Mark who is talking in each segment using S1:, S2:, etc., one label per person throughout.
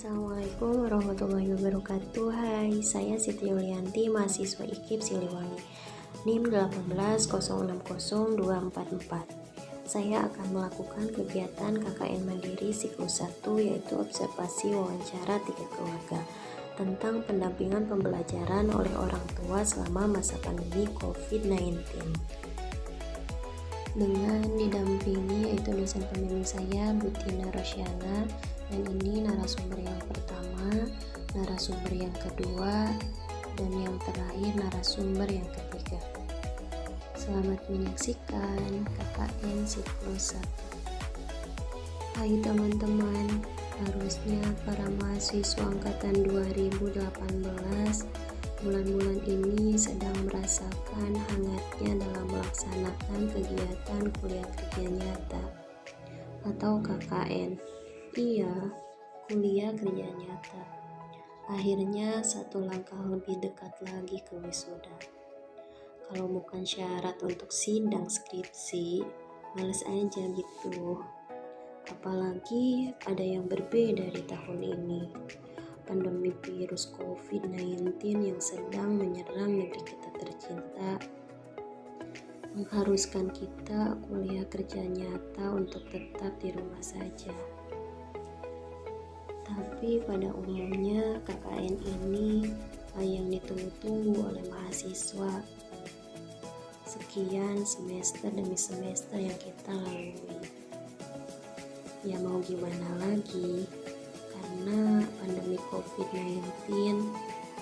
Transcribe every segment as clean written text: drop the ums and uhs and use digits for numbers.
S1: Assalamualaikum warahmatullahi wabarakatuh. Hai, saya Siti Yulianti, mahasiswa IKIP Siliwangi, NIM 180602444. Saya akan melakukan kegiatan KKN Mandiri siklus 1, yaitu observasi wawancara 3 keluarga tentang pendampingan pembelajaran oleh orang tua selama masa pandemi COVID-19. Dengan didampingi yaitu dosen pembimbing saya, Bu Tina Rosyana, dan ini narasumber yang pertama, narasumber yang kedua, dan yang terakhir narasumber yang ketiga. Selamat menyaksikan KKN siklus 1. Hai teman-teman, harusnya para mahasiswa angkatan 2018 bulan-bulan ini sedang merasakan hangatnya dalam melaksanakan kegiatan kuliah kerja nyata atau KKN. Iya, kuliah kerja nyata. Akhirnya satu langkah lebih dekat lagi ke wisuda. Kalau bukan syarat untuk sidang skripsi, males aja gitu. Apalagi ada yang berbeda di tahun ini. Pandemi virus COVID-19 yang sedang menyerang negeri kita tercinta mengharuskan kita kuliah kerja nyata untuk tetap di rumah saja. Tapi pada umumnya KKN ini yang ditunggu-tunggu oleh mahasiswa. Sekian semester demi semester yang kita lalui. Ya mau gimana lagi? Karena pandemi COVID-19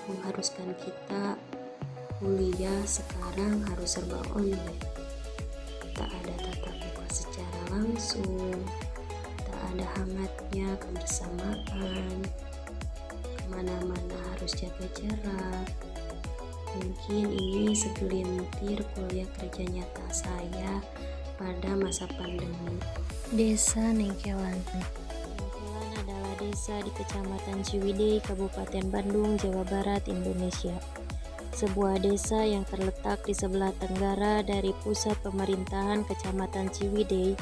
S1: mengharuskan kita kuliah sekarang harus serba online. Tak ada tatap muka secara langsung, tak ada hangatnya kebersamaan, kemana-mana harus jaga jarak. Mungkin ini segelintir kuliah kerja nyata saya pada masa pandemi.
S2: Desa Nengkelan
S1: Adalah desa di Kecamatan Ciwidey, Kabupaten Bandung, Jawa Barat, Indonesia. Sebuah desa yang terletak di sebelah tenggara dari pusat pemerintahan Kecamatan Ciwidey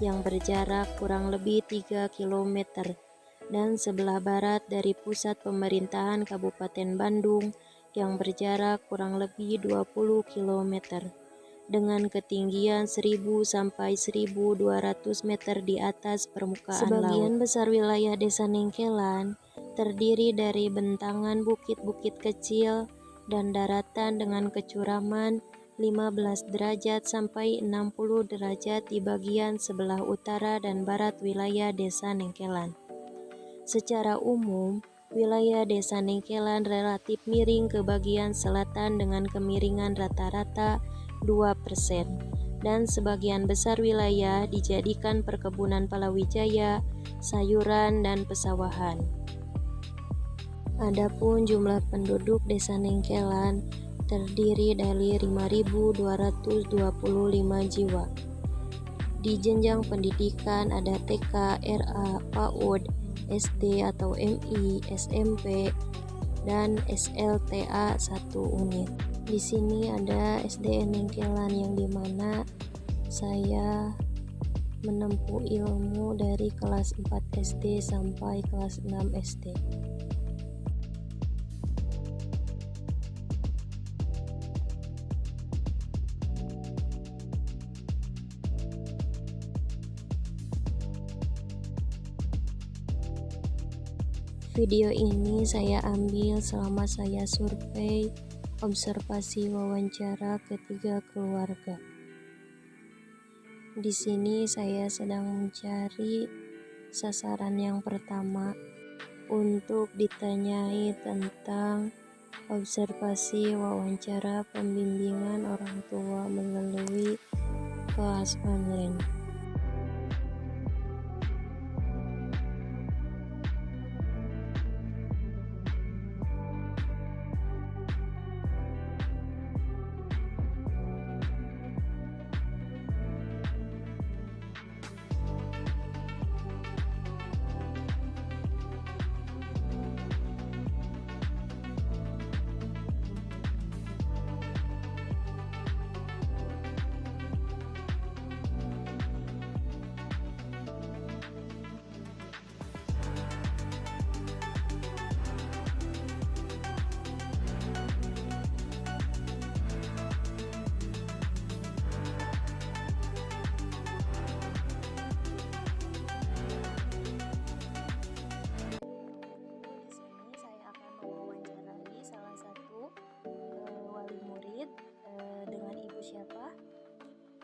S1: yang berjarak kurang lebih 3 km dan sebelah barat dari pusat pemerintahan Kabupaten Bandung yang berjarak kurang lebih 20 km. Dengan ketinggian 1000 sampai 1200 meter di atas permukaan laut. Sebagian besar wilayah Desa Nengkelan terdiri dari bentangan bukit-bukit kecil dan daratan dengan kecuraman 15 derajat sampai 60 derajat di bagian sebelah utara dan barat wilayah Desa Nengkelan. Secara umum, wilayah Desa Nengkelan relatif miring ke bagian selatan dengan kemiringan rata-rata 2%, dan sebagian besar wilayah dijadikan perkebunan palawijaya, sayuran, dan pesawahan. Adapun jumlah penduduk Desa Nengkelan terdiri dari 5.225 jiwa. Di jenjang pendidikan ada TK, RA, PAUD, SD atau MI, SMP, dan SLTA 1 unit. Di sini ada SDN Nengkelan yang dimana saya menempuh ilmu dari kelas 4 SD sampai kelas 6 SD. Video ini saya ambil selama saya survei observasi wawancara ketiga keluarga. Di sini saya sedang mencari sasaran yang pertama untuk ditanyai tentang observasi wawancara pembimbingan orang tua melalui kelas online.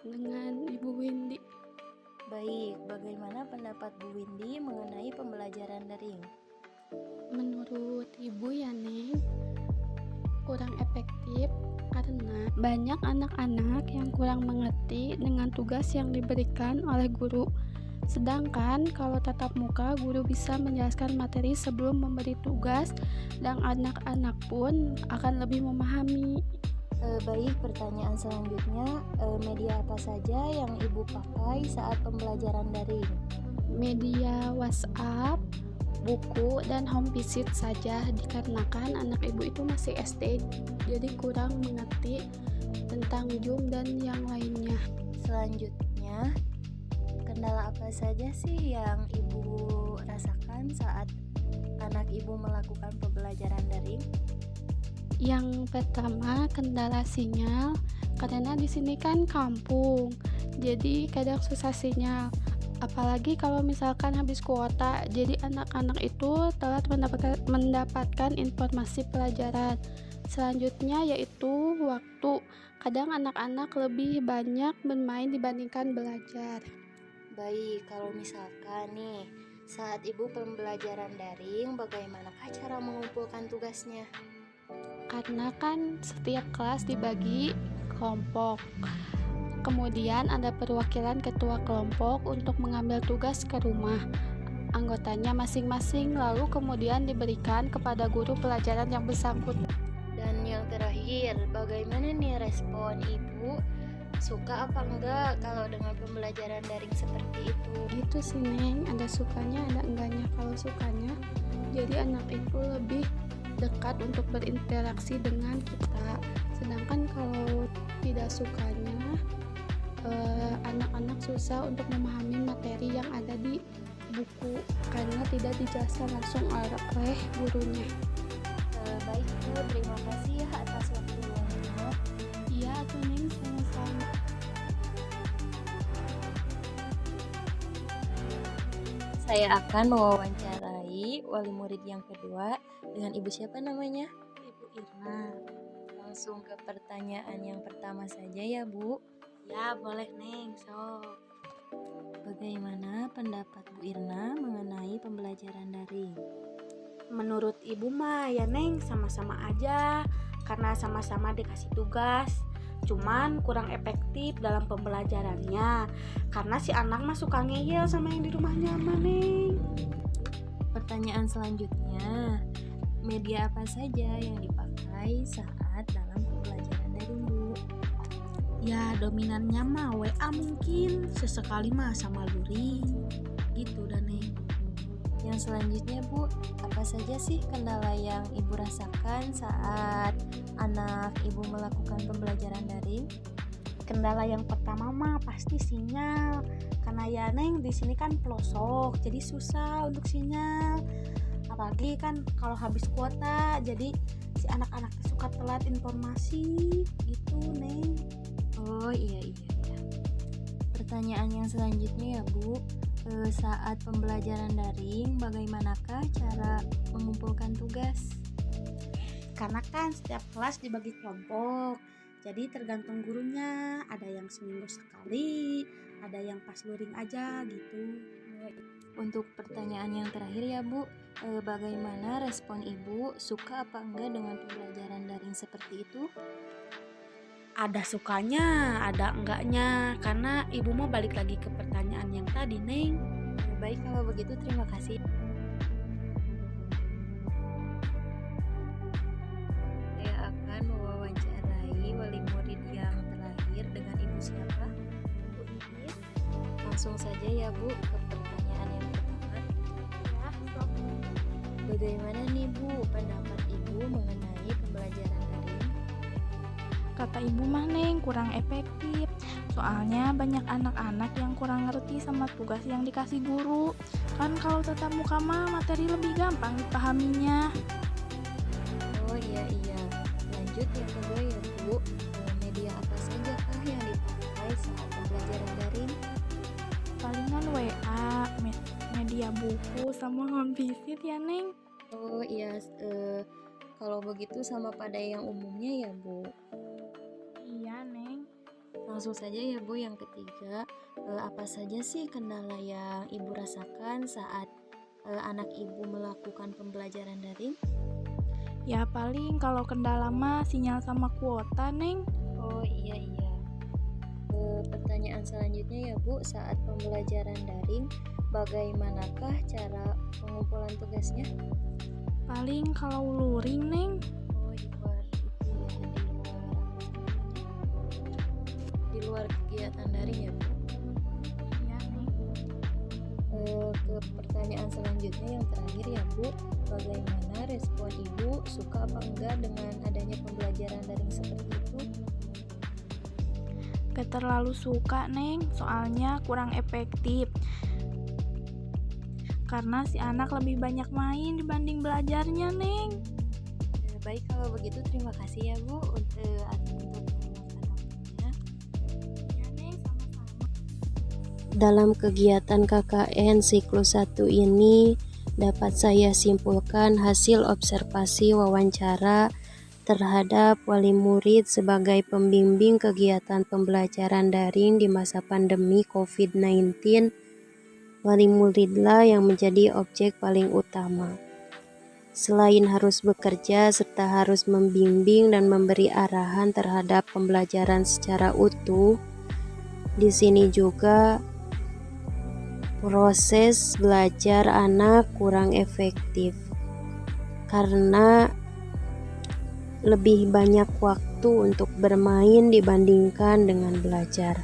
S3: dengan Ibu Windy.
S1: Baik, bagaimana pendapat Bu Windy mengenai pembelajaran daring?
S3: Menurut Ibu ya Neng, kurang efektif karena banyak anak-anak yang kurang mengerti dengan tugas yang diberikan oleh guru. Sedangkan kalau tatap muka, guru bisa menjelaskan materi sebelum memberi tugas dan anak-anak pun akan lebih memahami.
S1: Baik, pertanyaan selanjutnya, media apa saja yang Ibu pakai saat pembelajaran daring?
S3: Media WhatsApp, buku, dan home visit saja dikarenakan anak Ibu itu masih SD, jadi kurang mengerti tentang Zoom dan yang lainnya.
S1: Selanjutnya, kendala apa saja sih yang Ibu rasakan saat anak Ibu melakukan pembelajaran daring?
S3: Yang pertama, kendala sinyal, karena di sini kan kampung, jadi kadang susah sinyal. Apalagi kalau misalkan habis kuota, jadi anak-anak itu telat mendapatkan informasi pelajaran. Selanjutnya yaitu waktu. Kadang anak-anak lebih banyak bermain dibandingkan belajar.
S1: Baik, kalau misalkan nih, saat Ibu pembelajaran daring, bagaimanakah cara mengumpulkan tugasnya?
S3: Karena kan setiap kelas dibagi kelompok. Kemudian ada perwakilan ketua kelompok untuk mengambil tugas ke rumah anggotanya masing-masing, lalu kemudian diberikan kepada guru pelajaran yang bersangkutan.
S1: Dan yang terakhir, bagaimana nih respon Ibu? Suka apa enggak kalau dengan pembelajaran daring seperti itu?
S3: Gitu sih Neng, ada sukanya ada enggaknya. Kalau sukanya, jadi anak itu lebih dekat untuk berinteraksi dengan kita. Sedangkan kalau tidak sukanya, anak-anak susah untuk memahami materi yang ada di buku karena tidak dijelaskan langsung oleh gurunya.
S1: Baik Bu, terima kasih ya atas waktu luangnya.
S3: Iya tuh Neng, sama-sama.
S1: Saya akan mewawancarai wali murid yang kedua dengan Ibu siapa namanya?
S2: Ibu Irna.
S1: Langsung ke pertanyaan yang pertama saja ya Bu.
S2: Ya boleh Neng, sok.
S1: Bagaimana pendapat Bu Irna mengenai pembelajaran daring?
S2: Menurut Ibu mah ya Neng, sama-sama aja, karena sama-sama dikasih tugas. Cuman kurang efektif dalam pembelajarannya, karena si anak mah suka ngeyel sama yang di rumahnya mah Neng.
S1: Pertanyaan selanjutnya, media apa saja yang dipakai saat dalam pembelajaran daring Bu?
S2: Ya dominannya mah WA mungkin, sesekali mah sama luring. Gitu dah Neng.
S1: Yang selanjutnya Bu, apa saja sih kendala yang Ibu rasakan saat anak Ibu melakukan pembelajaran daring?
S2: Kendala yang pertama mah pasti sinyal, karena ya Neng di sini kan pelosok, jadi susah untuk sinyal. Apalagi kan kalau habis kuota, jadi si anak-anak suka telat informasi gitu Neng.
S1: Oh iya. Pertanyaan yang selanjutnya ya Bu, saat pembelajaran daring bagaimanakah cara mengumpulkan tugas?
S2: Karena kan setiap kelas dibagi kelompok, jadi tergantung gurunya, ada yang seminggu sekali, ada yang pas luring aja gitu.
S1: Untuk pertanyaan yang terakhir ya Bu, bagaimana respon Ibu, suka apa enggak dengan pembelajaran daring seperti itu?
S2: Ada sukanya, ada enggaknya, karena Ibu mau balik lagi ke pertanyaan yang tadi Neng.
S1: Baik, kalau begitu terima kasih. Saya akan mewawancarai wali murid yang terakhir dengan Ibu siapa?
S2: Bu Iis.
S1: Langsung saja ya Bu ke pertanyaan yang pertama.
S2: Ya, sok.
S1: Bagaimana nih Bu pendapat Ibu mengenai pembelajaran daring?
S4: Kata Ibu mah Neng kurang efektif, soalnya banyak anak-anak yang kurang ngerti sama tugas yang dikasih guru. Kan kalau tatap muka mah materi lebih gampang dipahaminya.
S1: Oh iya. Lanjut yang kedua ya Bu, media apa saja kah yang dipakai saat pembelajaran daring?
S4: Palingan WA, media buku, sama home visit ya Neng.
S1: Oh iya, kalau begitu sama pada yang umumnya ya Bu.
S4: Iya Neng.
S1: Langsung saja ya Bu, yang ketiga, apa saja sih kendala yang Ibu rasakan saat anak Ibu melakukan pembelajaran daring?
S4: Ya paling kalau kendala mah sinyal sama kuota, Neng.
S1: Oh iya. Pertanyaan selanjutnya ya Bu, saat pembelajaran daring, bagaimanakah cara pengumpulan tugasnya?
S4: Paling kalau luring, Neng.
S1: Oh di luar kegiatan daring ya Bu.
S4: Iya, Neng.
S1: Ke pertanyaan selanjutnya yang terakhir ya Bu, bagaimana respon Ibu, suka apa enggak dengan adanya pembelajaran daring seperti itu?
S4: Gak terlalu suka, Neng, soalnya kurang efektif. Karena si anak lebih banyak main dibanding belajarnya, Neng.
S1: Baik, kalau begitu terima kasih ya Bu untuk meluangkan waktunya.
S4: Ya, Neng, sama-sama.
S1: Dalam kegiatan KKN siklus 1 ini dapat saya simpulkan hasil observasi wawancara terhadap wali murid sebagai pembimbing kegiatan pembelajaran daring di masa pandemi COVID-19. Wali muridlah yang menjadi objek paling utama. Selain harus bekerja serta harus membimbing dan memberi arahan terhadap pembelajaran secara utuh, di sini juga proses belajar anak kurang efektif karena lebih banyak waktu untuk bermain dibandingkan dengan belajar.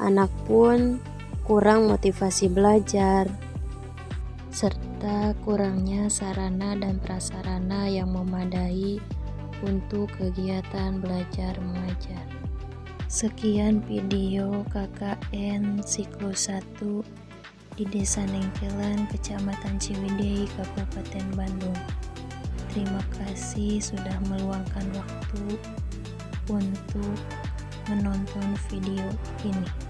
S1: Anak pun kurang motivasi belajar, serta kurangnya sarana dan prasarana yang memadai untuk kegiatan belajar mengajar. Sekian video KKN siklus 1 di Desa Nengkelan, Kecamatan Ciwidey, Kabupaten Bandung. Terima kasih sudah meluangkan waktu untuk menonton video ini.